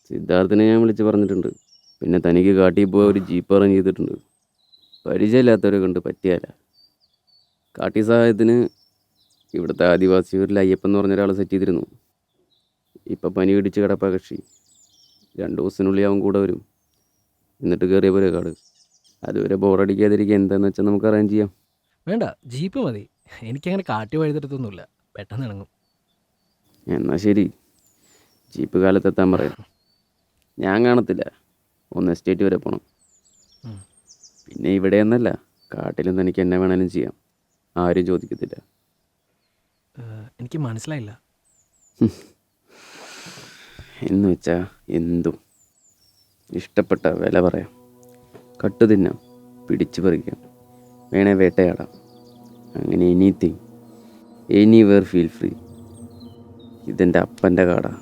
സിദ്ധാർത്ഥിനെ ഞാൻ വിളിച്ച് പറഞ്ഞിട്ടുണ്ട്. പിന്നെ തനിക്ക് കാട്ടിൽ പോയ ഒരു ജീപ്പ് അറേഞ്ച് ചെയ്തിട്ടുണ്ട്. പരിചയമില്ലാത്തവരെ കൊണ്ട് പറ്റിയല്ല. കാട്ടി സഹായത്തിന് ഇവിടുത്തെ ആദിവാസികളിൽ അയ്യപ്പൻ എന്ന് പറഞ്ഞ ഒരാളെ സെറ്റ് ചെയ്തിരുന്നു. ഇപ്പം പനി പിടിച്ച് കിടപ്പാ കക്ഷി. 2 ദിവസത്തിനുള്ളിൽ അവൻ കൂടെ വരും. എന്നിട്ട് കയറിയ പോലെ കാട്. അതുവരെ ബോറടിക്കാതിരിക്കുക എന്താണെന്ന് വെച്ചാൽ നമുക്ക് അറേഞ്ച് ചെയ്യാം. വേണ്ട, ജീപ്പ് മതി. എനിക്കങ്ങനെ കാട്ടി വഴുതെടുത്തൊന്നുമില്ല, പെട്ടെന്ന് ഇണങ്ങും. എന്നാൽ ശരി, ജീപ്പ് കാലത്തെത്താൻ പറയാം. ഞാൻ കാണത്തില്ല, ഒന്ന് എസ്റ്റേറ്റ് വരെ പോകണം. ഉം. പിന്നെ ഇവിടെ എന്നല്ല, കാട്ടിലും തനിക്ക് എന്നെ വേണേലും ചെയ്യാം. ആരും ചോദിക്കത്തില്ല. എനിക്ക് മനസ്സിലായില്ല. എന്ന് വെച്ചാൽ എന്തും ഇഷ്ടപ്പെട്ട വില പറയാം, കട്ടു തിന്നാം, പിടിച്ചു പറിക്കാം, വേണേ വേട്ടയാടാം. അങ്ങനെ എനിത്തിങ് എനിവേർ ഫീൽ ഫ്രീ. ഇതെൻ്റെ അപ്പൻ്റെ കാടാ.